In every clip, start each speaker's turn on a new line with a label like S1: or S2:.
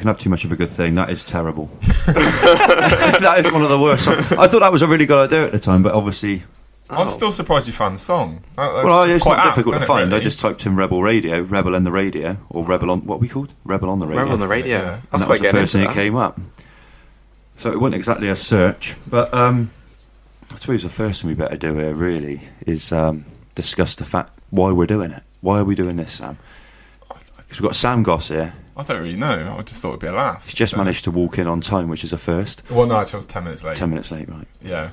S1: can have too much of a good thing. That is terrible. That is one of the worst songs. I thought that was a really good idea at the time, but obviously...
S2: I'm still surprised you found the song.
S1: It's
S2: quite
S1: not difficult to find.
S2: Really?
S1: I just typed in Rebel Radio, Rebel and the Radio, or Rebel on... What are we called? Rebel on the Radio.
S3: Rebel on the Radio.
S2: Yeah.
S3: That's
S1: that was the first thing that came up. So it wasn't exactly a search, but I suppose the first thing we better do here, really, is discuss the fact why we're doing it. Why are we doing this, Sam? Because we've got Sam Goss here.
S2: I don't really know. I just thought it'd be a laugh.
S1: He's just managed to walk in on time, which is a first.
S2: Well, no, actually I was 10 minutes late.
S1: 10 minutes late, right.
S2: Yeah.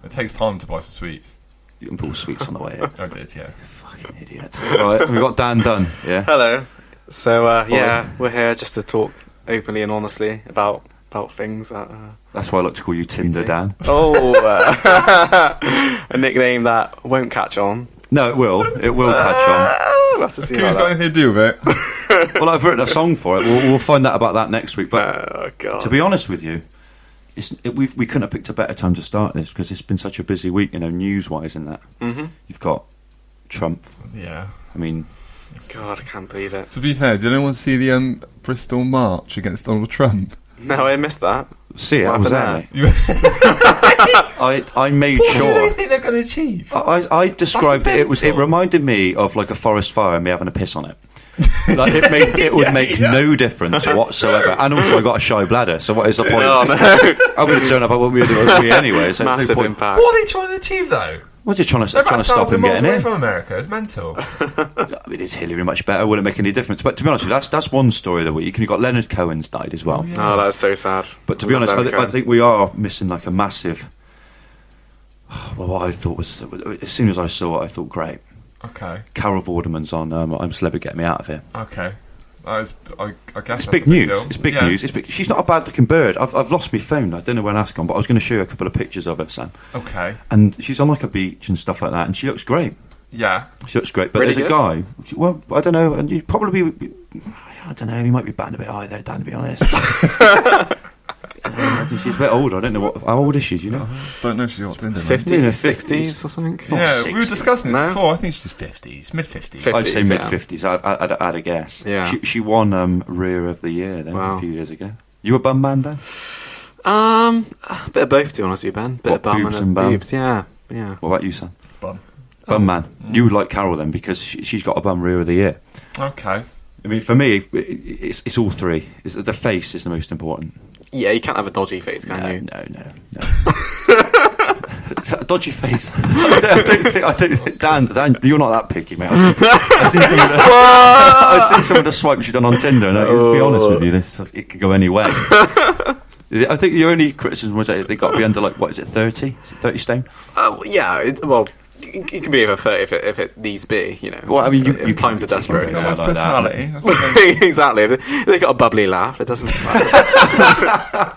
S2: It takes time to buy some sweets.
S1: You can pull sweets on the way in.
S2: I did, yeah.
S1: Fucking idiot. Right, we've got Dan Dunn, yeah?
S3: Hello. So, we're here just to talk openly and honestly about things that...
S1: That's why I like to call you Tinder Dan.
S3: Oh, a nickname that won't catch on.
S1: No, it will. It will catch on.
S3: We'll have to see
S2: Who's got anything to do with it?
S1: Well, I've written a song for it. We'll find out about that next week. But
S3: oh, God.
S1: To be honest with you, we couldn't have picked a better time to start this because it's been such a busy week, news-wise and that.
S3: Mm-hmm.
S1: You've got Trump.
S2: Yeah.
S1: I mean...
S3: God, I can't believe it.
S2: To be fair, did anyone see the Bristol March against Donald Trump?
S3: No, I missed that.
S1: See it, I was there.
S2: You
S1: I made sure.
S2: What do they think they're going to achieve?
S1: I described it. It reminded me of like a forest fire and me having a piss on it. Like it would make no difference whatsoever. And also I got a shy bladder, so what is the point?
S3: Oh, no.
S1: I'm going to turn up. I won't be able to do it anyway. So
S3: Massive
S1: no point.
S3: impact.
S2: What are they trying to achieve, though?
S1: What are you trying to stop him
S2: miles
S1: getting
S2: away
S1: in?
S2: from America. It's mental.
S1: I mean, it's Hillary much better. Wouldn't make any difference. But to be honest with you, that's one story of the week. You've got Leonard Cohen's died as well.
S3: Oh, that's so sad.
S1: But to be honest, I think we are missing like a massive... Well, what I thought was... As soon as I saw it, I thought, great.
S2: Okay.
S1: Carol Vorderman's on I'm Celebrity, Get Me Out of Here.
S2: Okay. I guess
S1: It's big news. It's big news. It's big. She's not a bad-looking bird. I've lost my phone. I don't know where that's gone, but I was going to show you a couple of pictures of her, Sam.
S2: Okay.
S1: And she's on like a beach and stuff like that, and she looks great.
S2: Yeah.
S1: She looks great. But
S3: Really
S1: there's a guy... Well, I don't know, and you probably... I don't know, he might be batting a bit high there, Dan, to be honest. I think she's a bit older. I don't know how old is she, do you know?
S2: Don't know she's what,
S3: 50s, 60s or something?
S2: Yeah,
S1: 60s.
S2: we were discussing this
S3: No?
S2: before. I think she's 50s, mid-50s.
S3: 50s.
S1: I'd say
S3: yeah.
S1: mid-50s. I'd add a guess.
S3: Yeah.
S1: She won Rear of the Year then,
S3: Wow.
S1: a few years ago. You a bum man then?
S3: A bit of both, to be honest with you, Ben. Bit
S1: What,
S3: of bum
S1: boobs
S3: and
S1: and bum?
S3: boobs, yeah.
S1: What about you, son?
S2: Bum.
S1: Bum man. You would like Carol then because she's got a bum Rear of the Year.
S2: Okay.
S1: I mean, for me, it's all three. The face is the most important.
S3: Yeah, you can't have a dodgy face, can you?
S1: No. Is that a dodgy face? I don't think Dan, you're not that picky, mate. I've seen some of the swipes you've done on Tinder, and to be honest with you, it could go any way. I think the only criticism was that they got to be under, like, what is it, 30? Is it 30 stone?
S3: Yeah, it can be over 30 if it needs be,
S1: Well, I mean, you
S3: times are desperate.
S1: Yeah.
S2: That's
S1: like
S2: personality. That's the thing.
S3: Exactly. If they got a bubbly laugh, it doesn't matter.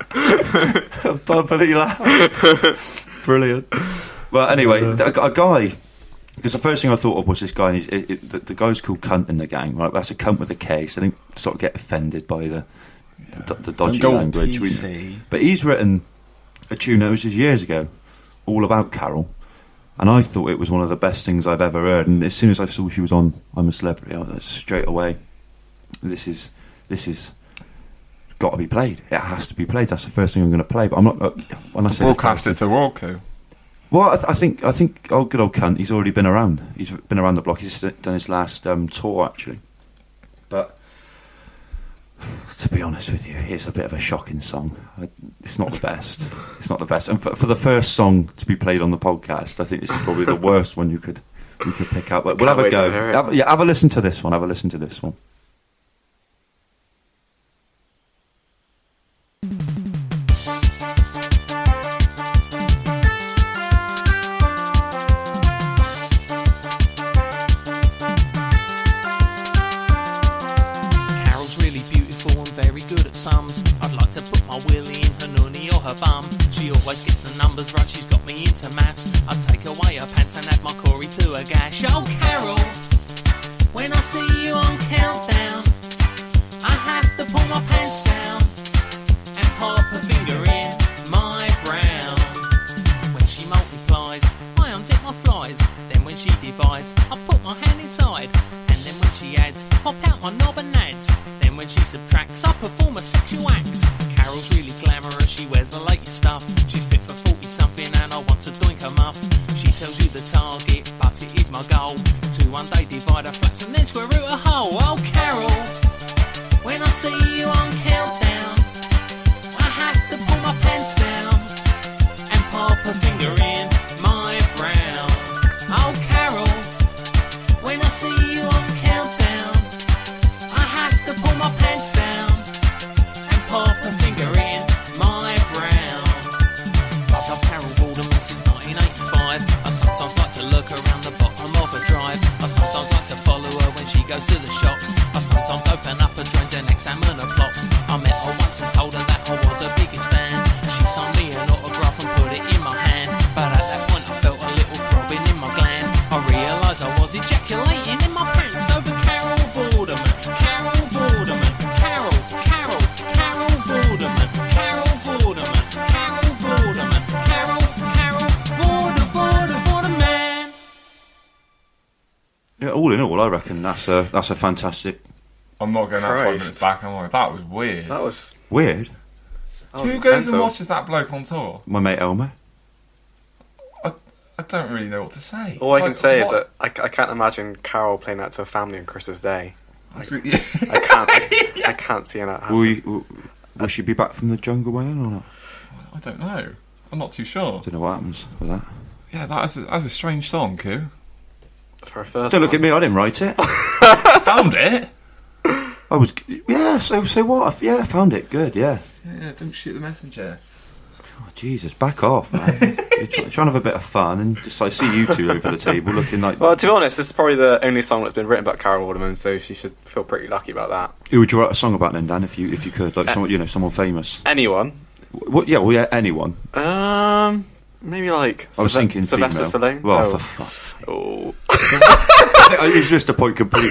S1: Bubbly laugh. Brilliant. Well, anyway, a guy... Because the first thing I thought of was this guy, and the guy's called Cunt in the Gang, right? That's a cunt with a K, so I don't sort of get offended by the dodgy language. But he's written a tune that was just years ago, all about Carol, and I thought it was one of the best things I've ever heard. And as soon as I saw she was on I'm a Celebrity, I was straight away, this is got to be played. It has to be played. That's the first thing I'm going to play. But I'm not. When I say
S2: Broadcasted to Roku.
S1: Well, I think oh, good old Cunt, he's already been around. He's been around the block. He's done his last tour, actually. But to be honest with you, it's a bit of a shocking song. It's not the best. It's not the best. And for the first song to be played on the podcast, I think this is probably the worst one you could pick up. But we'll have a go. Have a listen to this one. Have a listen to this one.
S4: I'd like to put my willy in her nunny or her bum. She always gets the numbers right, she's got me into maths. I'd take away her pants and add my Corey to a gash. Oh Carol, when I see you on Countdown, I have to pull my pants down and pop a finger in my brown. When she multiplies, I unzip my flies. Then when she divides, I put my hand inside, and then when she adds, pop out my knob and nads. Then when she subtracts, I perform a sexual act. Carol's really glamorous, she wears the latest stuff. She's fit for 40-something and I want to doink her muff. She tells you the target, but it is my goal to one day divide her flaps and then square root a hole. Oh, Carol, when I see you on countdown, I have to pull my pants down and pop a finger in my brown. Oh, Carol, when I see you on countdown, I have to pull my pants down and pop a finger in my brown. I've loved Carol Vorderman since 1985. I sometimes like to look around the bottom of a drive. I sometimes like to follow her when she goes to the shops. I sometimes open up her drains and examine her plops. I met her once and told her that I was her biggest fan. She signed me an autograph and put it in my hand. But at that point I felt a little throbbing in my gland. I realised I was ejaculating in my pants over Carol Vorderman. Carol Vorderman. Carol Vorderman. Carol Vorderman. Carol Vorderman. Vorderman.
S1: Yeah, all in all, I reckon that's a fantastic.
S2: I'm not going that 5 minutes
S3: Christ.
S2: back, am I? That was weird.
S3: That was.
S1: Weird.
S2: Who goes and watches that bloke on tour?
S1: My mate Elmer.
S2: I don't really know what to say.
S3: All I can
S2: Like,
S3: say is
S2: what-
S3: that I can't imagine Carol playing that to a family on Christmas Day.
S2: Absolutely.
S3: I can't see that happening.
S1: Will she be back from the jungle by then or not?
S2: I don't know. I'm not too sure.
S1: Don't know what happens with that.
S2: Yeah, that's a strange song, Q.
S3: For a first
S1: Don't look at me. I didn't write it.
S2: Found it?
S1: I was. Yeah. So what? Yeah, I found it. Good. Yeah.
S2: Yeah, don't shoot the messenger.
S1: Oh, Jesus, back off, man. You're trying to have a bit of fun, and just I see you two over the table looking like.
S3: Well, to be honest, this is probably the only song that's been written about Carol Vorderman, so she should feel pretty lucky about that.
S1: Who would you write a song about then, Dan? If you could, like someone someone famous.
S3: Anyone?
S1: What? Yeah. Well, yeah. Anyone.
S3: Maybe like
S1: I was thinking
S3: Sylvester
S1: female.
S3: Stallone.
S1: Well,
S3: Oh.
S1: for fuck's sake.
S3: Oh.
S1: He's missed a point completely.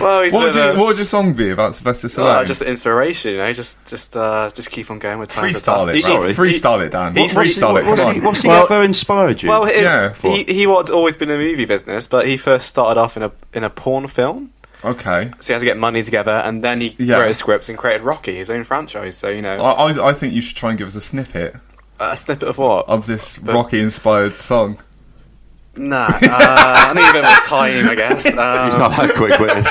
S3: Well, he's
S2: What would your song be about Sylvester Stallone?
S3: just inspiration, just keep on going with time.
S2: freestyle it.
S3: He-
S1: Sorry.
S2: Freestyle it, Dan.
S3: He's-
S2: Freestyle it. Come on.
S1: What's he
S3: Well-
S1: ever inspired you?
S3: Well,
S2: Yeah,
S3: he was always been in the movie business, but he first started off in a porn film,
S2: Okay.
S3: so he had to get money together, and then he
S2: Yeah.
S3: wrote scripts and created Rocky, his own franchise. So
S2: I think you should try and give us a snippet
S3: a snippet of what?
S2: of this Rocky-inspired song.
S3: Nah, I need a bit more time, I guess.
S1: He's not that quick with it.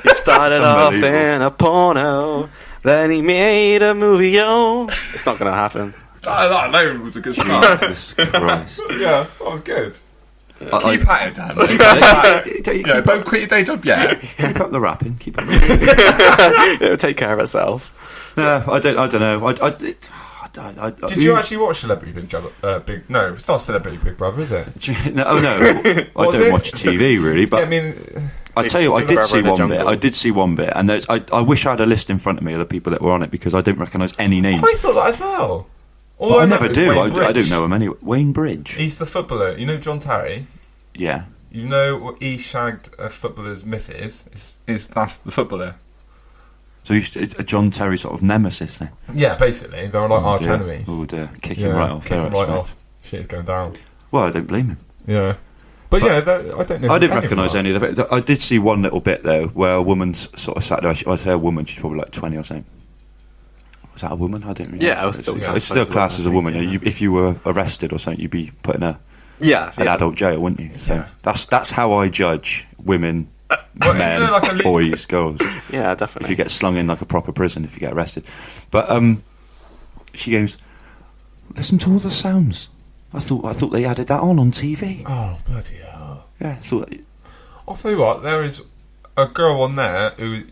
S3: He started
S1: That's
S3: off
S1: unbelievable.
S3: in a porno, then he made a movie. It's not gonna happen.
S2: That alone was a good start.
S1: Jesus Christ.
S2: Yeah, that was good.
S1: I-
S2: Keep at it, Dan. Keep at it.
S1: Keep
S2: Yeah, don't quit your day job yet.
S1: keep up the rapping. Keep up. The
S3: It'll take care of itself.
S1: No, I don't know.
S2: Did you actually watch Celebrity Big Brother? No, it's not Celebrity Big Brother, is it?
S1: No, I
S2: Was
S1: don't
S2: it?
S1: watch TV really, but
S2: I mean,
S1: I tell you, I
S3: It's
S1: did
S3: Brother
S1: see
S3: in the
S1: one bit.
S3: Jungle.
S1: I did see one bit, and I wish I had a list in front of me of the people that were on it because I didn't recognise any names.
S2: I thought that as well. All
S1: But I
S2: know
S1: never
S2: is
S1: do.
S2: Wayne
S1: I
S2: Bridge.
S1: don't know him anyway. Wayne Bridge.
S2: He's the footballer. You know John Terry?
S1: Yeah.
S2: You know he shagged a footballer's missus? That's the footballer.
S1: So it's a John Terry sort of nemesis then.
S2: Yeah, basically. They're like arch
S1: dear.
S2: enemies.
S1: Oh dear, kick him right off
S2: kick
S1: there.
S2: him right
S1: actually.
S2: off. Shit is going down.
S1: Well, I don't blame him.
S2: Yeah. But yeah, I don't know.
S1: I didn't recognise any of the. I did see one little bit though, where a woman's sort of sat there. I say a woman. She's probably like 20 or something. Was that a woman? I didn't. Really
S3: Yeah,
S1: know.
S3: I was still
S1: It's
S3: classed
S1: still
S3: as a
S1: classed as a
S3: woman,
S1: woman.
S3: I think,
S1: If you were arrested or something, you'd be put in an
S3: Yeah,
S1: adult jail, wouldn't you? So
S2: Yeah.
S1: that's how I judge women, men,
S2: you know, like a
S1: boys, girls.
S3: yeah,
S1: If
S3: definitely.
S1: you get slung in like a proper prison, if you get arrested. But she goes, listen to all the sounds. I thought they added that on TV.
S2: Oh, bloody hell.
S1: Yeah, I thought.
S2: I'll tell you what, there is a girl on there who...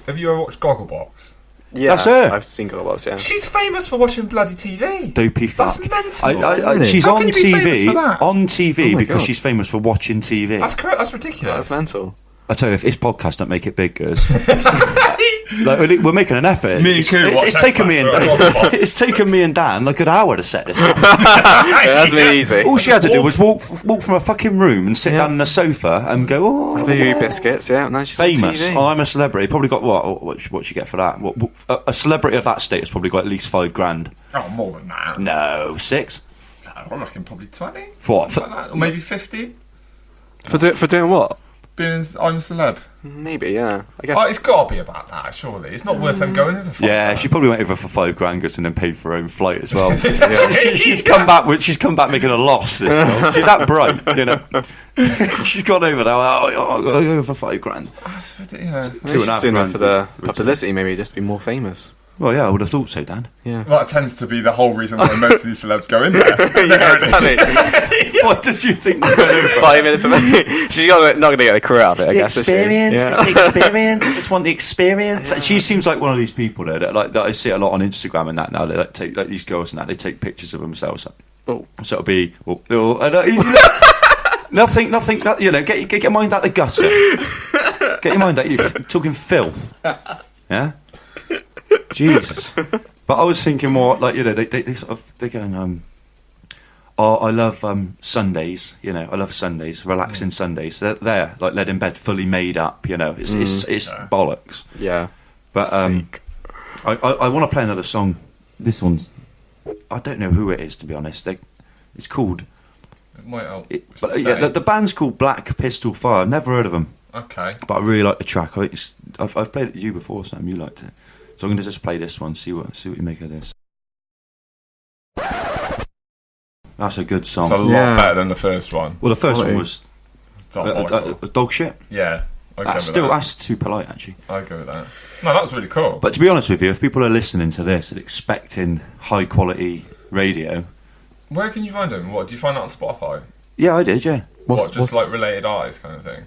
S2: Have you ever watched Gogglebox?
S3: Yeah,
S1: That's her.
S3: I've seen Gollywobs, yeah.
S2: She's famous for watching bloody TV.
S1: Dopey fuck.
S2: That's mental.
S1: She's
S2: How
S1: on
S2: can you be famous
S1: TV.
S2: for that?
S1: On TV
S3: Oh my
S1: because
S3: God.
S1: she's famous for watching TV.
S2: That's correct. That's ridiculous.
S3: That's mental.
S1: I tell you, if this podcast don't make it big, girls, we're making an effort.
S2: Me too,
S1: It's,
S2: watch
S1: it's
S2: X
S1: taken me and
S2: Factor,
S1: Dan. It's taken me and Dan like an hour to set this up.
S3: It hasn't been easy.
S1: All she had to do was walk from a fucking room and sit
S3: Yeah.
S1: down on a sofa and go, oh,
S3: Voodoo biscuits, yeah. No, she's on
S1: famous.
S3: TV.
S1: Oh, I'm a celebrity. Probably got what you get for that? A celebrity of that status probably got at least $5,000.
S2: Oh, more than that.
S1: No, 6.
S2: I reckon probably 20.
S1: For what?
S2: Something like that. Or maybe 50.
S3: For doing what?
S2: Being I'm a celeb.
S3: Maybe, yeah. I guess.
S2: Oh, it's got to be about that, surely. It's not worth them going in for
S1: Yeah, she probably went over for $5,000 and then paid for her own flight as well. She's come back making a loss. This girl. She's that bright, you know. She's gone over there. I'll go for $5,000.
S2: That's ridiculous.
S3: Maybe she's doing it for the publicity, maybe just to be more famous.
S1: Well, yeah, I would have thought so, Dan.
S3: Yeah.
S2: That tends to be the whole reason why most of these celebs go in there.
S3: Yeah, exactly.
S1: What does you think they're going to
S3: 5 minutes of she's not going to get a career out of it, I guess.
S1: Experience. It's the experience. Just want the experience. Yeah. She seems like one of these people that I see a lot on Instagram and that now. They take these girls and that they take pictures of themselves. So it'll be nothing. You know, get your mind out the gutter. Get your mind out. You're talking filth. Yeah. Jesus. But I was thinking more like, you know, they sort of they're going I love Sundays, you know, I love Sundays, relaxing Sundays. They're there, like led in bed, fully made up, you know. It's bollocks.
S3: Yeah.
S1: But I want to play another song. This one's I don't know who it is, to be honest. It's called
S2: It might help.
S1: The band's called Black Pistol Fire. I've never heard of them.
S2: Okay.
S1: But I really like the track. I've played it to you before, Sam. You liked it. So I'm going to just play this one, see what you make of this. That's a good song.
S2: It's a lot better than the first one.
S1: Well, the first one was dog shit.
S2: Yeah.
S1: That's too polite, actually.
S2: I go with that. No, that was really cool.
S1: But to be honest with you, if people are listening to this and expecting high quality radio,
S2: where can you find them? What do you find that on Spotify?
S1: Yeah, I did. Yeah.
S2: Just like related artists kind of thing?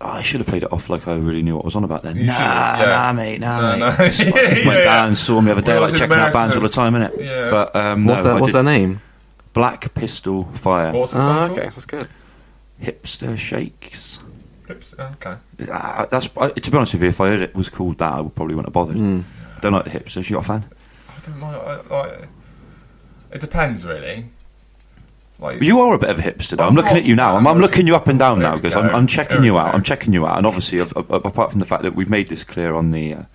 S1: Oh, I should have played it off like I really knew what I was on about then.
S2: Nah,
S1: mate.
S2: My
S1: dad saw me the other day, like checking out bands all the time, innit?
S2: Yeah.
S1: But
S3: what's their name?
S1: Black Pistol Fire.
S2: What's the song called?
S3: Okay, that's good.
S1: Hipster Shakes.
S2: Okay.
S1: To be honest with you, if I heard it was called that, I probably wouldn't have bothered. I don't like the hipsters. You not a fan?
S2: I don't mind. It depends, really. Like,
S1: you are a bit of a hipster, though. I'm looking at you now. I'm looking you up and down now because I'm checking you out. I'm checking you out, and obviously, apart from the fact that we've made this clear on the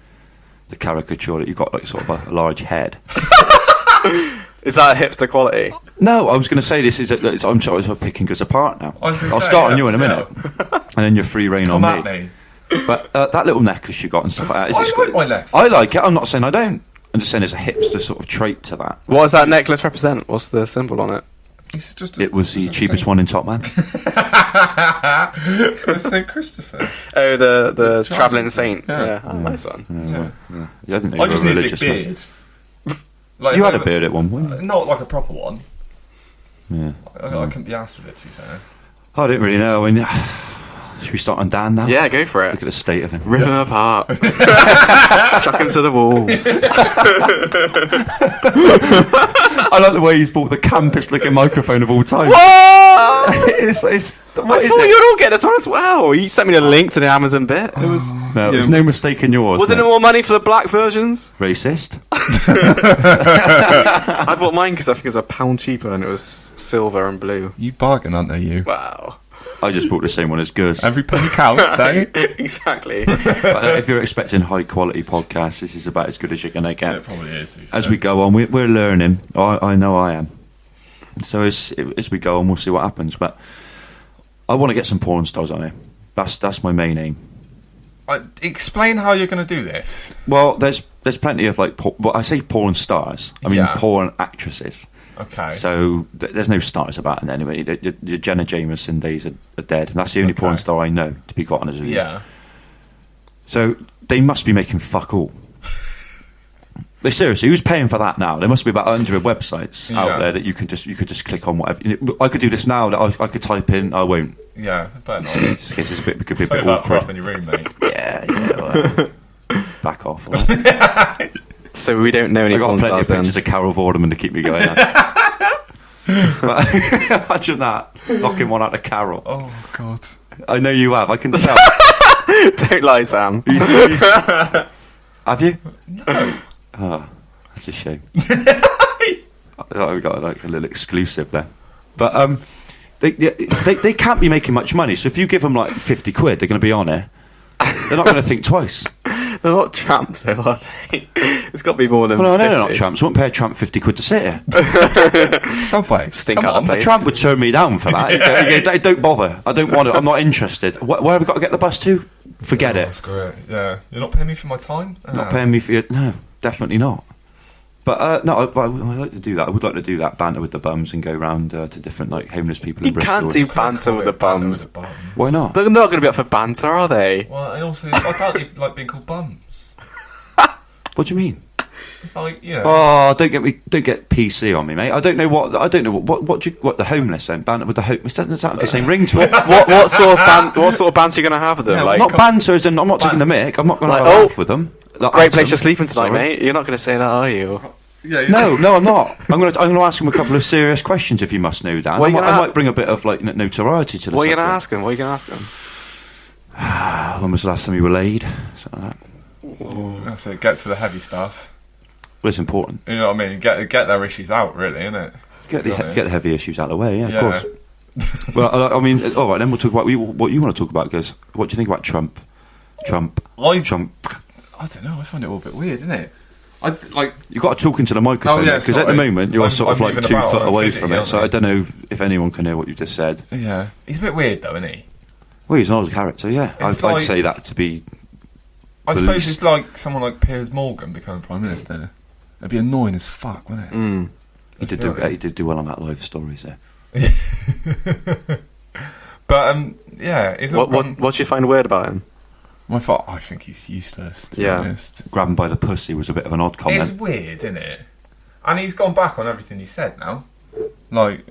S1: caricature that you've got like sort of a large head.
S3: Is that a hipster quality?
S1: No, I was going to say this is. I'm sorry, I'm picking us apart now. I'll start on you in a minute, and then you're free reign on me. But that little necklace you got and stuff like that.
S2: I like my necklace.
S1: I like it. I'm not saying I don't. I'm just saying there's a hipster sort of trait to that.
S3: What does that necklace represent? What's the symbol on it?
S1: It was the cheapest one in Top Man.
S2: It's St. Christopher.
S3: Oh, the travelling saint. Yeah. Nice one.
S1: Yeah, I didn't know you were religious.
S2: Beard.
S1: Like, you had a beard at one point.
S2: Not like a proper one.
S1: Yeah.
S2: I couldn't be asked with it, to be fair.
S1: I don't really know. I mean, should we start on Dan now?
S3: Yeah, go for it.
S1: Look at the state of him.
S3: Rip him apart. Chuck him to the wolves.
S1: I like the way he's bought the campest looking microphone of all time.
S3: What?
S1: I thought
S3: you'd all get this one as well. You sent me the link to the Amazon bit. It was
S1: there's no mistake in yours.
S3: Wasn't it more money for the black versions?
S1: Racist.
S3: I bought mine because I think it was £1 cheaper and it was silver and blue.
S2: You bargain, aren't they, you?
S3: Wow.
S1: I just bought the same one as Goss.
S2: Every penny counts, eh?
S3: Exactly.
S1: But if you're expecting high quality podcasts, this is about as good as you're going to get.
S2: It probably is.
S1: As we go on, we're learning. I know I am. So as we go on, we'll see what happens. But I want to get some porn stars on here. That's my main aim.
S2: Explain how you're going to do this.
S1: Well, there's plenty of like. I say porn stars. I mean porn actresses.
S2: Okay.
S1: So there's no stars about it anyway. Your Jenna Jameson days are dead, and that's the only porn star I know, to be quite honest with you.
S2: Yeah.
S1: So they must be making fuck all. Seriously, who's paying for that now? There must be about 100 websites out there that you could just click on whatever. I could do this now. That I could type in. I won't.
S2: Yeah, better not.
S1: This case could be a bit
S2: awkward in your room, mate.
S1: Yeah. Well, back off.
S3: So we don't know any porn stars.
S1: I got plenty of pictures of Carol Vorderman to keep me going. But imagine that, knocking one out of Carol.
S2: Oh God!
S1: I know you have. I can tell.
S3: Don't lie, Sam.
S1: Have you?
S2: No.
S1: Oh, that's a shame. We got like a little exclusive there, but they can't be making much money. So if you give them like 50 quid, they're going to be on it. They're not going to think twice.
S3: They're not tramps, though, are they? It's got to be more than.
S1: Well, no,
S3: 50.
S1: they're not tramps. I wouldn't pay a tramp 50 quid to sit here.
S2: Subway.
S3: Stink
S2: Come
S3: out
S2: on.
S3: the
S1: A
S3: place.
S1: tramp would turn me down for that. Don't bother. I don't want it. I'm not interested. Where have I got to get the bus to? Forget it.
S2: Screw it. Yeah. You're not paying me for my time?
S1: Not paying me for your... No, definitely not. But no, I like to do that. I would like to do that, banter with the bums and go round to different like homeless people in
S3: You
S1: Bristol.
S3: can't do banter with the bums.
S1: Why not?
S3: They're not going to be up for banter, are they?
S2: Well, and also, I don't like being called bums.
S1: What do you mean?
S2: Like, yeah.
S1: Oh, don't get PC on me, mate. I don't know what the homeless then banter with the homeless. Doesn't have the same ring to it.
S3: What sort of banter are you going to have with them?
S2: Yeah,
S3: like,
S1: Not banter, as in I'm not taking the mick. I'm not going to
S3: Like,
S1: laugh with them. Like,
S3: great
S1: at
S3: place
S1: them.
S3: you're sleeping tonight,
S1: Sorry.
S3: mate. You're not going to say that, are you?
S2: Yeah,
S1: No, I'm not. I'm going to ask him a couple of serious questions, if you must know, Dan.
S3: What are you
S1: I
S3: gonna
S1: might bring a bit of like notoriety to the
S3: What are you
S1: subject.
S3: going to ask them? What are you going to ask them?
S1: When was the last time you were laid? Something like that.
S2: That's it. Get to the heavy stuff.
S1: Well, it's important.
S2: You know what I mean? Get their issues out, really, innit?
S1: Get
S2: To be
S1: the
S2: honest.
S1: heavy issues out of the way, yeah,
S2: Yeah.
S1: of course. Well, I mean, all right, then we'll talk about what you want to talk about, because what do you think about Trump? Trump.
S2: I don't know. I find it all a bit weird, isn't it?
S1: You've got to talk into the microphone,
S2: yeah,
S1: because at the
S2: sorry.
S1: moment you're
S2: I'm
S1: sort of like
S2: moving
S1: 2
S2: about,
S1: foot
S2: I'm
S1: away
S2: fidgety,
S1: from it,
S2: aren't
S1: so
S2: I?
S1: I don't know if anyone can hear what you just said.
S2: Yeah. He's a bit weird, though, isn't he?
S1: Well, he's an old character, yeah. I'd
S2: like-
S1: say that to be...
S2: I
S1: The
S2: suppose
S1: least.
S2: it's like someone like Piers Morgan becoming Prime Minister. It'd be annoying as fuck, wouldn't it?
S1: He did do well on that live stories there.
S2: But, yeah. Is
S3: What do you find weird about him?
S2: I think he's useless, to be
S3: Yeah.
S2: honest.
S1: Grab him by the pussy was a bit of an odd
S2: It's
S1: comment.
S2: weird, isn't it? And he's gone back on everything he said now. Like,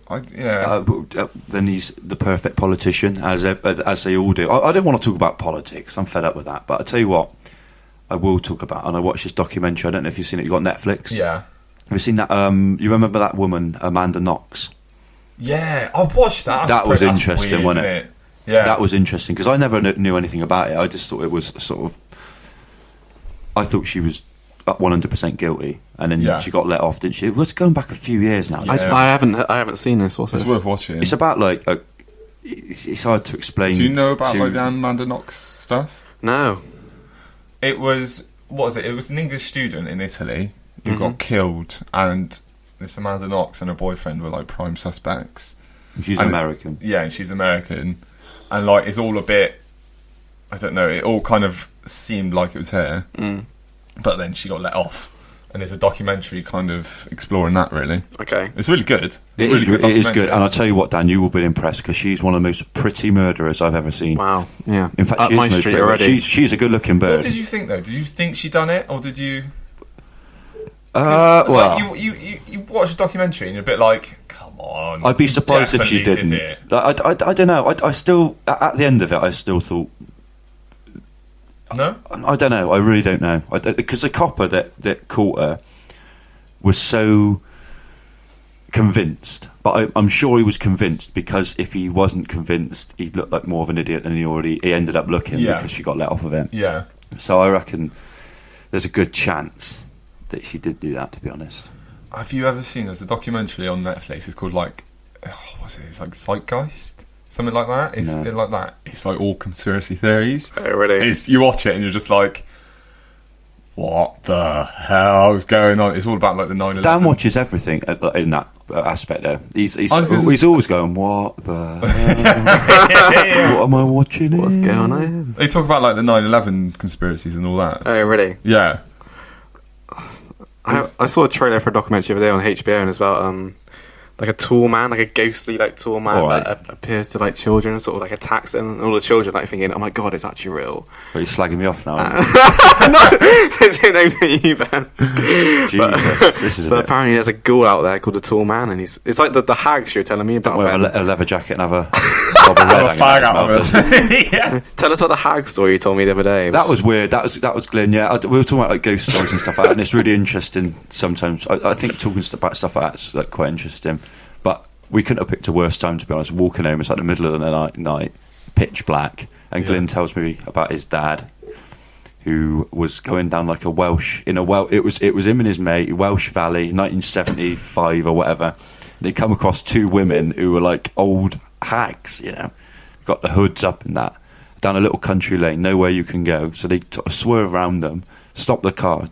S1: Then he's the perfect politician, as they all do. I don't want to talk about politics. I'm fed up with that. But I tell you what, I will talk about. And I watched this documentary. I don't know if you've seen it. You got Netflix.
S2: Yeah.
S1: Have you seen that? You remember that woman, Amanda Knox?
S2: Yeah, I watched that.
S1: That was
S2: That's
S1: interesting,
S2: weird,
S1: wasn't
S2: isn't it? Yeah.
S1: That was interesting because I never knew anything about it. I just thought it was sort of. I thought she was 100% guilty, and then she got let off, didn't she? It was going back a few years now.
S2: Yeah.
S3: I haven't seen this. What's
S2: It's
S3: this?
S2: worth watching.
S1: It's about like it's hard to explain.
S2: Do you know about
S1: to-
S2: like the Amanda Knox stuff?
S3: No.
S2: It was It was an English student in Italy who got killed, and this Amanda Knox and her boyfriend were like prime suspects.
S1: She's
S2: And-
S1: American.
S2: Yeah, and she's American, and like it's all a bit. I don't know. It all kind of seemed like it was her, but then she got let off, and there's a documentary kind of exploring that. Really,
S3: Okay.
S2: it's really good.
S1: It
S2: Really
S1: is
S2: good
S1: good,
S2: documentary.
S1: and I'll tell you what, Dan, you will be impressed because she's one of the most pretty murderers I've ever seen.
S3: Wow. Yeah.
S1: In fact,
S3: Up
S1: she is
S3: my
S1: most
S3: street
S1: pretty.
S3: already.
S1: She's a good-looking bird.
S2: What did you think though? Did you think she done it, or did you?
S1: Well,
S2: Like, you watch a documentary and you're a bit like, come on.
S1: I'd be surprised if she
S2: definitely
S1: didn't.
S2: did it.
S1: I don't know. I still, at the end of it, I still thought,
S2: No?
S1: I don't know. I really don't know. Because the copper that caught her was so convinced. But I'm sure he was convinced, because if he wasn't convinced, he'd look like more of an idiot than he ended up looking,
S2: Yeah.
S1: because she got let off of him.
S2: Yeah.
S1: So I reckon there's a good chance that she did do that, to be honest.
S2: Have you ever seen, there's a documentary on Netflix, it's called like, what's it? It's like Zeitgeist? Something like that? It's
S1: No.
S2: like that. It's like all conspiracy theories.
S3: Oh, really?
S2: You watch it and you're just like, what the hell is going on? It's all about like the 9/11.
S1: Dan watches everything in that aspect, though. He's
S2: I was gonna-
S1: he's always going, what the hell? What am I watching?
S3: What's
S1: here?"
S3: going on?
S2: They talk about like the 9/11 conspiracies and all that.
S3: Oh, really?
S2: Yeah.
S3: I saw a trailer for a documentary the other day on HBO, and it's about like a tall man, like a ghostly like tall man
S1: Alright.
S3: that appears to like children, and sort of like attacks them, and all the children like thinking, "Oh my god, it's actually real."
S1: But he's slagging me off now.
S3: It's in over even.
S1: Jesus, this is a
S3: But
S1: bit.
S3: apparently, there's a ghoul out there called the Tall Man, and it's like the hags you were telling me about.
S1: Wear
S3: Ben.
S1: a leather jacket and have a bob of red
S2: Have a
S1: hanging
S2: fag
S1: out
S2: out
S1: his mouth,
S2: of
S1: doesn't he?
S2: it. Yeah.
S3: Tell us about the hag story you told me the other day.
S1: That was weird. That was Glenn. Yeah, we were talking about like ghost stories and stuff like that, and it's really interesting. Sometimes I think talking about stuff like that's like quite interesting. But we couldn't have picked a worse time, to be honest. Walking home, it's like the middle of the night, pitch black, and Glenn tells me about his dad, who was going down like it was him and his mate, Welsh Valley, 1975 or whatever. They come across two women who were like old hags, got the hoods up and that. down a little country lane, nowhere you can go. So they sort of swerve around them, stop the car.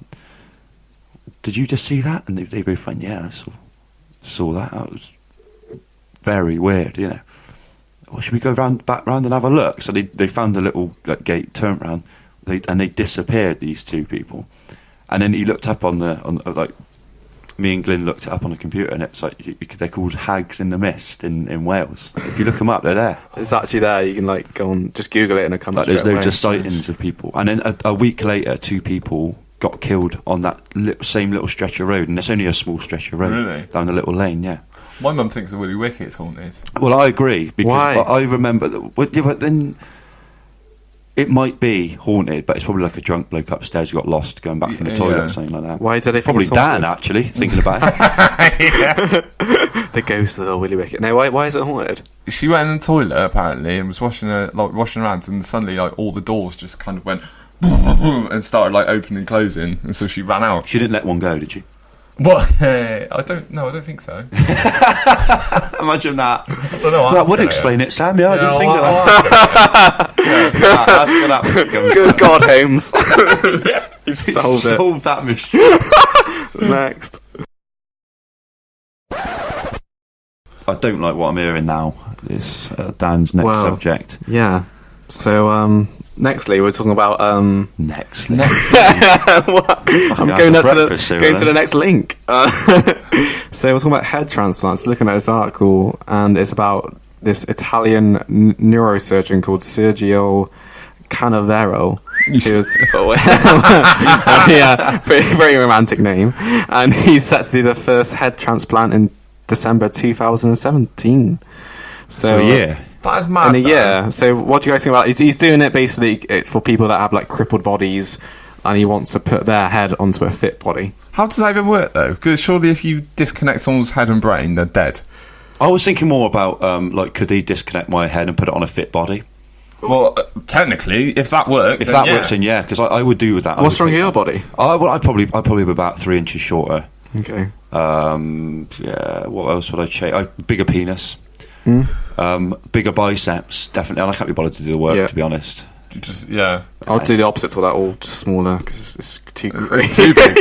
S1: Did you just see that? And they both went, yeah, I saw that. That was very weird, you know. Well, should we go back round and have a look? So they found a little gate, turned round, and they disappeared, these two people. And then he looked up on like, me and Glyn looked it up on the computer, and it's like they're called hags in the mist in Wales. If you look them up, they're there.
S3: It's actually there. You can like go on, just Google it, and it comes.
S1: Like, there's loads of sightings of people, and then a week later, 2 people got killed on that same little stretch of road, and it's only a small stretch of road down the little lane. Yeah.
S2: My mum thinks the Willy Wicket's haunted.
S1: Well, I agree, because
S3: Why?
S1: I remember that. But then it might be haunted, but it's probably like a drunk bloke upstairs who got lost going back from the toilet or something like that.
S3: Why did they?
S1: Probably
S3: think it's
S1: Dan,
S3: haunted?
S1: actually, thinking about it.
S3: The ghost of the Willy Wicket. No, why is it haunted?
S2: She went in the toilet apparently and was washing her hands, and suddenly like all the doors just kind of went and started like opening and closing, and so she ran out.
S1: She didn't let one go, did she?
S2: What? I don't think so.
S1: Imagine that.
S2: I don't know.
S1: That would explain it, Sam. Yeah, I didn't think of that. That's what happened.
S3: Good God, Holmes. You've solved it.
S1: Solved that mystery.
S3: Next.
S1: I don't like what I'm hearing now. This Dan's next subject.
S3: Yeah. So, nextly, we're talking about
S1: Next.
S3: I'm going to the next link. So we're talking about head transplants. Looking at this article, and it's about this Italian neurosurgeon called Sergio Canavero. Who's very romantic name, and he's set to do the first head transplant in December 2017. So
S1: yeah.
S2: That is mad.
S3: In a year. So what do you guys think about it? He's doing it basically for people that have like crippled bodies, and he wants to put their head onto a fit body.
S2: How does that even work though? Because surely if you disconnect someone's head and brain, they're dead.
S1: I was thinking more about like, could he disconnect my head and put it on a fit body?
S2: Well, technically, if that works,
S1: works, then yeah, because I would do with that.
S3: What's wrong with your body?
S1: I'd probably be about 3 inches shorter.
S3: Okay.
S1: Yeah. What else would I change? Bigger penis. Bigger biceps, definitely. I can't be bothered to do the work, to be honest.
S3: I'll do the opposite to that, all just smaller, because it's too crazy.
S2: Too big.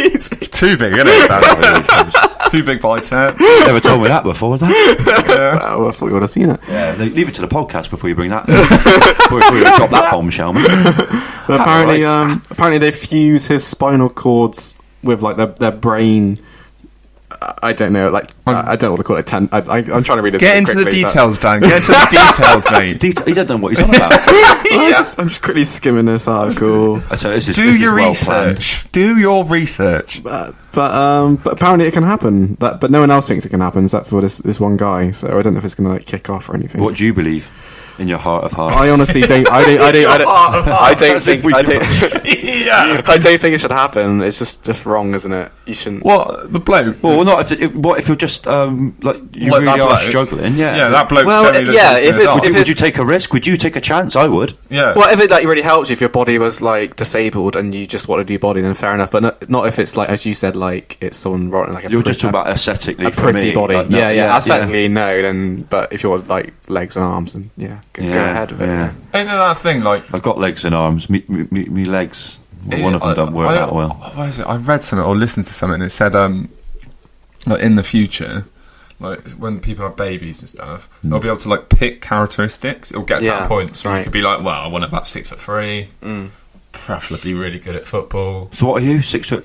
S2: Too big, isn't it? Too big biceps.
S1: Never told me that before, had that?
S3: Yeah. Well, I thought you would have seen it.
S1: Yeah, leave it to the podcast before you bring that. before you drop that bombshell, man.
S3: Apparently they fuse his spinal cords with like their brain. I don't know, like I don't know what to call it. I'm trying to read it.
S2: Get into the details, Dan. Get into the details, mate.
S1: He doesn't know what he's on about.
S3: I'm just quickly skimming this article.
S2: Do your research. Do your research.
S3: But apparently it can happen. But no one else thinks it can happen except for this one guy. So I don't know if it's going to like kick off or anything.
S1: What do you believe? In your heart of hearts.
S3: I honestly don't. I don't think it should happen. It's just wrong, isn't it? You shouldn't.
S2: What the bloke?
S1: Well, not if you're just like you
S2: like
S1: really are struggling. Yeah,
S2: that bloke.
S3: Well,
S1: would you take a risk? Would you take a chance? I would.
S2: Yeah.
S3: Well, if it like really helps you, if your body was like disabled and you just want to do your body, then fair enough. But not if it's like, as you said, like it's someone rotten, like
S1: you're just talking about aesthetically,
S3: a pretty body.
S1: Like,
S3: aesthetically, no. Then, but if you're like legs and arms, and go ahead with it.
S1: Yeah.
S2: Ain't that thing like
S1: I've got legs and arms. Me legs. One of them don't work that well.
S2: What is it? I read something or listened to something. And it said like in the future, like when people have babies and stuff, they'll be able to like pick characteristics. It'll get to that point, so you could be like, well, I want about 6'3", preferably really good at football.
S1: So what are you? 6'4".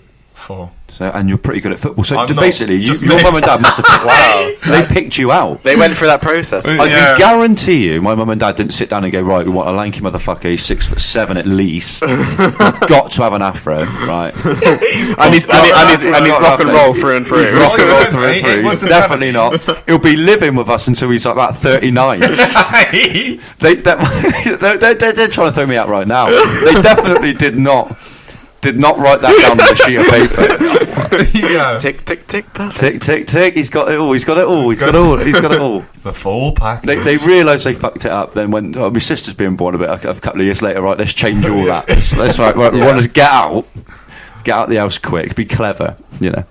S1: So, and you're pretty good at football. So basically, your mum and dad must have picked, they picked you out.
S3: They went through that process.
S1: I can guarantee you, my mum and dad didn't sit down and go, right, we want a lanky motherfucker. He's 6'7" at least. He's got to have an afro, right?
S3: and he's rock and roll through and through.
S1: Rock and roll through and through. Definitely not. He'll be living with us until he's like about 39. They're trying to throw me out right now. They definitely did not write that down on a sheet of paper.
S3: Tick, tick, tick,
S1: tick, tick, tick. He's got it all. He's got it all.
S2: The full package.
S1: They realised they fucked it up. Then when my sister's being born a couple of years later, right? Let's change all that. Let's right. We want to get out the house quick. Be clever. You know.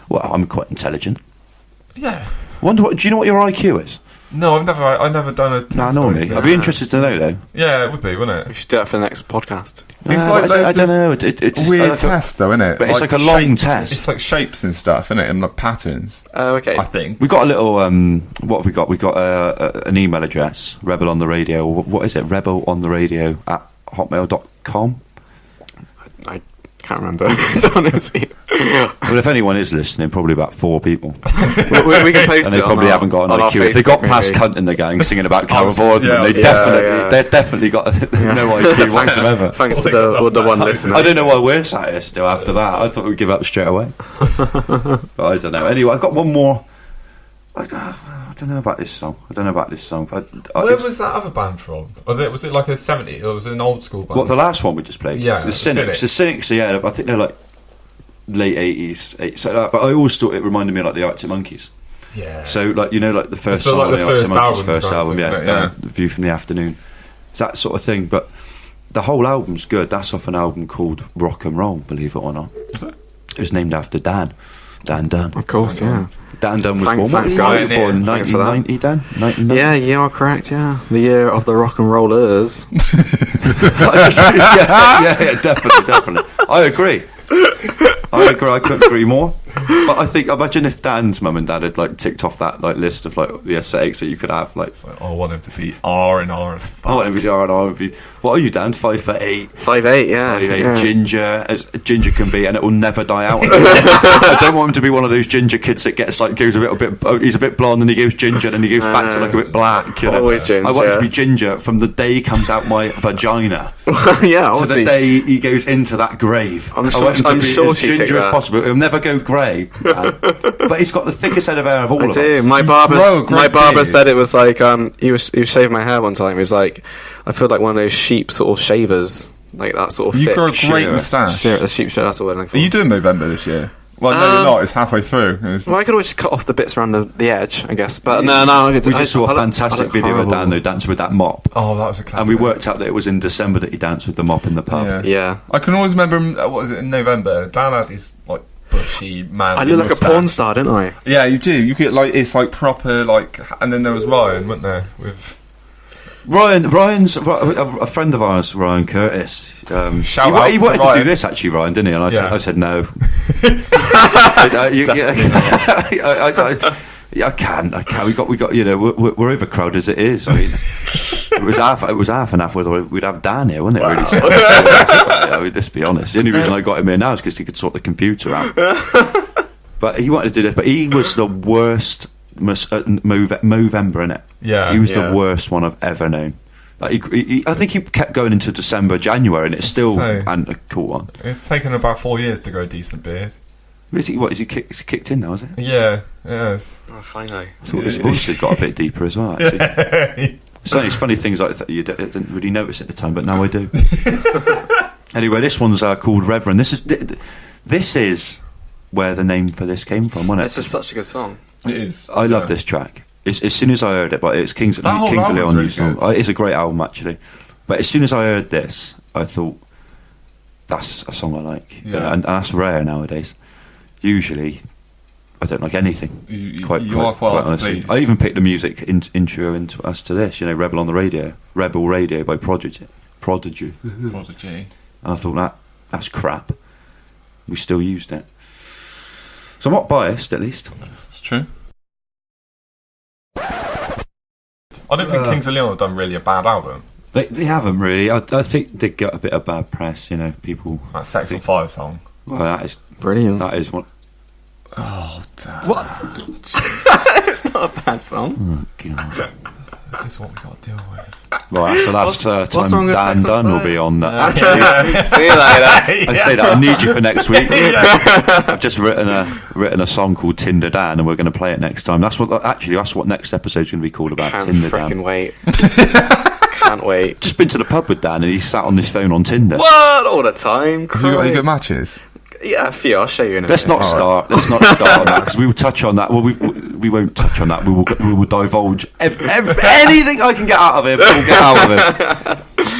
S1: Well, I'm quite intelligent.
S2: Yeah.
S1: Do you know what your IQ is?
S2: No, I've never done a test.
S1: Nah, normally. I'd be interested to know though.
S2: Yeah, it would be, wouldn't
S3: We
S2: it?
S3: should do it for the next podcast.
S2: It's
S1: I don't know. It's
S2: weird
S1: like
S2: test, though, isn't it?
S1: But it's like a long test.
S2: It's like shapes and stuff, isn't it? And like patterns.
S3: Oh, okay.
S2: I think.
S1: We got a little. What have we got? We got an email address. Rebel on the radio. What is it? rebelontheradio@hotmail.com.
S3: I can't remember. Honestly.
S1: Well, if anyone is listening, probably about 4 people,
S3: we can post
S1: and they
S3: it
S1: probably haven't got an IQ. If they got past
S3: maybe.
S1: cunt in the gang singing about Carol Vorderman,
S2: yeah,
S1: they've definitely got no IQ whatsoever.
S3: Thanks to the one listener.
S1: I don't know why we're sat here still after that. I thought we'd give up straight away. But I don't know. Anyway, I've got one more. I don't know about this song. But
S2: Where was that other band from? Was it like a 70s, or was it an old school band?
S1: What, the last one we just played?
S2: Yeah,
S1: the Cynics. The Cynics, yeah, I think they're like late 80s. But I always thought it reminded me of like the Arctic Monkeys.
S2: Yeah.
S1: So, like, you know, like the first
S2: So,
S1: song
S2: like
S1: on
S2: the
S1: the Arctic
S2: first
S1: Monkeys'
S2: album,
S1: first album,
S2: yeah.
S1: The View from the Afternoon. It's that sort of thing. But the whole album's good. That's off an album called Rock and Roll, believe it or not.
S2: Is it?
S1: It was named after Dan Dunn.
S3: Of course, yeah.
S1: Dan Dunn was
S3: Thanks,
S1: born.
S3: thanks,
S1: What
S3: guys.
S1: year was he born?
S3: Thanks for that.
S1: 1990, Dan? 1990?
S3: Yeah, you are correct, yeah. The year of the rock and rollers.
S1: yeah, definitely. I agree. I couldn't agree more. But I think, imagine if Dan's mum and dad had like ticked off that like list of like the aesthetics that you could have. Like,
S2: So I want him to be R and R as fuck.
S1: I want to be R&R. What are you, Dan? 5'8".
S3: 5'8", yeah.
S1: 5'8",
S3: yeah.
S1: ginger as ginger can be, and it will never die out. I don't want him to be one of those ginger kids that gets like goes a little bit. Oh, he's a bit blonde, and he goes ginger, and he goes back to like a bit black. You know?
S3: Always ginger.
S1: I want him to be ginger from the day he comes out my vagina
S3: Yeah,
S1: to
S3: obviously.
S1: the day he goes into that grave.
S3: I'm
S1: I
S3: sure-
S1: want him to
S3: I'm
S1: be
S3: sure
S1: as
S3: she'd
S1: ginger
S3: take
S1: as
S3: that.
S1: possible. He'll never go grey, but he's got the thickest head of hair of all
S3: I
S1: of
S3: do.
S1: us.
S3: My
S2: grow a
S3: barber
S2: great
S3: said
S2: beard.
S3: it was like he was shaving my hair one time. He was like, I feel like one of those sheep sort of shavers, like that sort of
S2: You
S3: thick.
S2: grow a great
S1: shearer.
S2: moustache.
S3: The sheep shirt. That's the word I'm looking for.
S2: Are you doing November this year? Well, no, you're not. It's halfway through.
S3: Well, I could always just cut off the bits around the edge, I guess. But no.
S1: We just saw a fantastic video of Dan though dancing with that mop.
S2: Oh, that was a
S1: And
S2: classic.
S1: we worked out that it was in December that he danced with the mop in the pub.
S3: Yeah.
S2: I can always remember him, what was it, in November? Dan had his, like, bushy man.
S3: I look like a porn star, didn't I?
S2: Yeah, you do. You get, like, it's, like, proper, like... And then there was Ryan, wasn't there? With...
S1: Ryan's a friend of ours, Ryan Curtis.
S2: Shout
S1: he
S2: out
S1: he
S2: to
S1: wanted to
S2: Ryan.
S1: do this actually, Ryan, didn't he? And I said no. I can. We got. You know, we're overcrowded as it is. I mean, it was half and half whether we'd have Dan here, wasn't it? Really? I mean, let's be honest. The only reason I got him here now is because he could sort the computer out. But he wanted to do this, but he was the worst Movember, innit?
S2: Yeah,
S1: he was
S3: yeah.
S1: the worst one I've ever known. Like I think he kept going into December, January, and it's still and a cool one.
S2: It's taken about 4 years to grow a decent beard.
S1: Is he kicked in now? Is it?
S2: Yeah, yes.
S3: Oh, finally.
S1: I thought his voice had got a bit deeper as well. Actually. So it's funny things like that you didn't really notice at the time, but now I do. Anyway, this one's called Reverend. This is where the name for this came from, wasn't it?
S3: This is such a good song.
S2: It is.
S1: I love this track. As soon as I heard it, but it's Kings of
S2: whole
S1: Leon
S2: album's really
S1: song.
S2: good.
S1: It's a great album actually. But as soon as I heard this, I thought that's a song I like.
S2: Yeah.
S1: And that's rare nowadays. Usually, I don't like anything.
S2: You are quite hard to
S1: honestly.
S2: please.
S1: I even picked the music intro into us to this. You know, Rebel on the Radio, Rebel Radio by Prodigy.
S2: Prodigy.
S1: And I thought that's crap. We still used it. So I'm not biased, at least.
S2: It's true. I don't think Kings of Leon have done really a bad album.
S1: They haven't really. I think they got a bit of bad press. You know, people.
S2: That Sex on Fire song.
S1: Well, that is
S3: Brilliant.
S1: That is one.
S2: Oh, damn.
S3: What? It's not a bad song.
S1: Oh God.
S2: This is what we got to deal with.
S1: Well, that's the last
S3: what's wrong
S1: time
S3: with
S1: Dan
S3: Sex on
S1: Dunn will
S3: Fire?
S1: be on that.
S3: See you later.
S1: I say that I need you for next week. I've just written a song called Tinder Dan, and we're going to play it next time. That's what next episode's going to be called about.
S3: Can't
S1: Tinder
S3: freaking
S1: Dan.
S3: wait. Can't wait.
S1: Just been to the pub with Dan, and he's sat on his phone on Tinder.
S3: What? All the time?
S2: Have you got any good
S3: Christ.
S2: matches?
S3: Yeah, a few. I'll show you in a
S1: Let's
S3: minute.
S1: not start. Let's not start on that because we will touch on that. Well, we won't touch on that. We will divulge anything I can get out of him. We'll get out of him.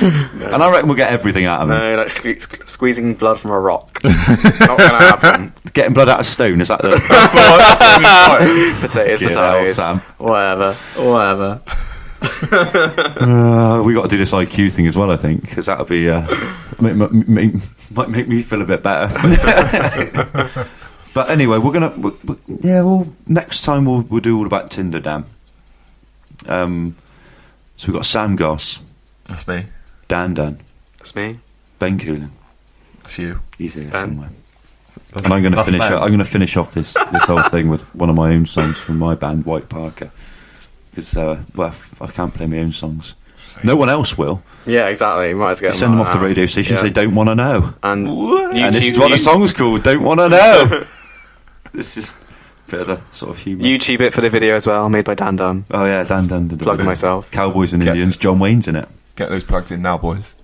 S1: And I reckon we'll get everything out of him.
S3: No, like squeezing blood from a rock. Not gonna happen.
S1: Getting blood out of stone, is that the...
S3: Potatoes.
S1: Sam.
S3: Whatever.
S1: We got to do this IQ thing as well, I think, because that'll be might make me feel a bit better. But anyway, we're gonna next time we'll do all about Tinder, Dan. So we've got Sam Goss,
S2: That's me.
S1: Dan Dunn,
S3: That's me.
S1: Ben Coolin.
S2: That's you.
S1: He's here
S3: Ben.
S1: somewhere. And I'm going to finish. I'm going to finish off this whole thing with one of my own songs from my band, White Parker. Because I can't play my own songs. No one else will.
S3: Yeah, exactly. You might as well get
S1: Send them off the radio stations. They don't want to know.
S3: And
S1: And this is what the song's called. Don't want to know. It's just a bit of the sort of humour.
S3: YouTube it for the video as well, made by Dan Dunn.
S1: Oh yeah, Dan Dunn did it.
S3: Plugging myself.
S1: Cowboys and
S2: Yeah.
S1: Indians. John Wayne's in it.
S2: Get those plugs in now, boys.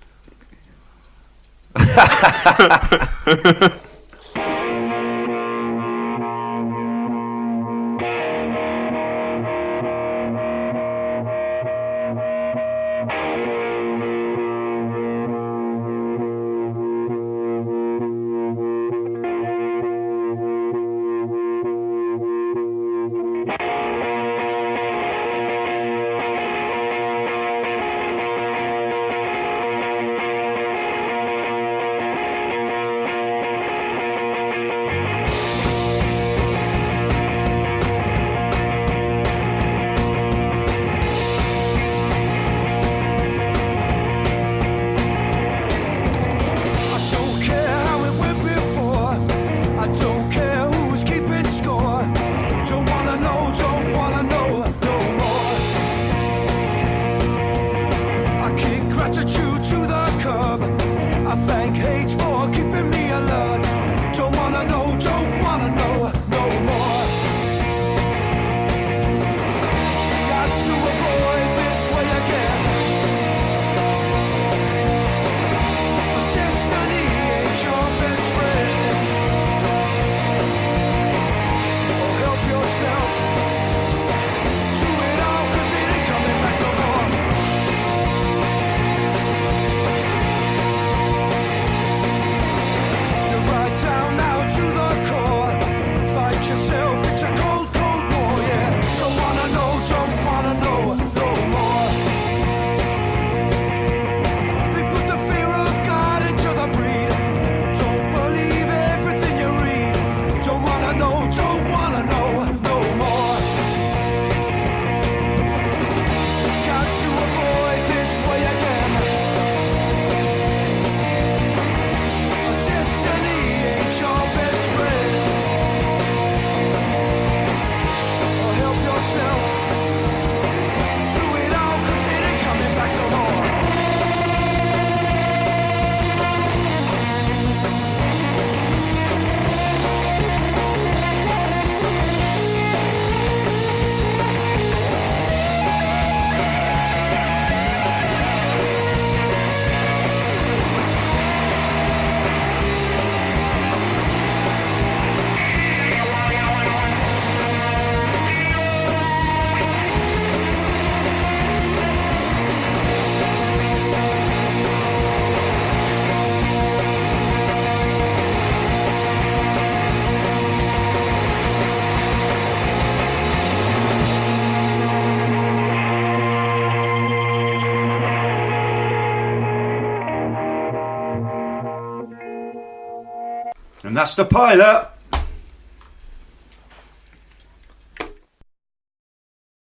S1: And that's the pilot.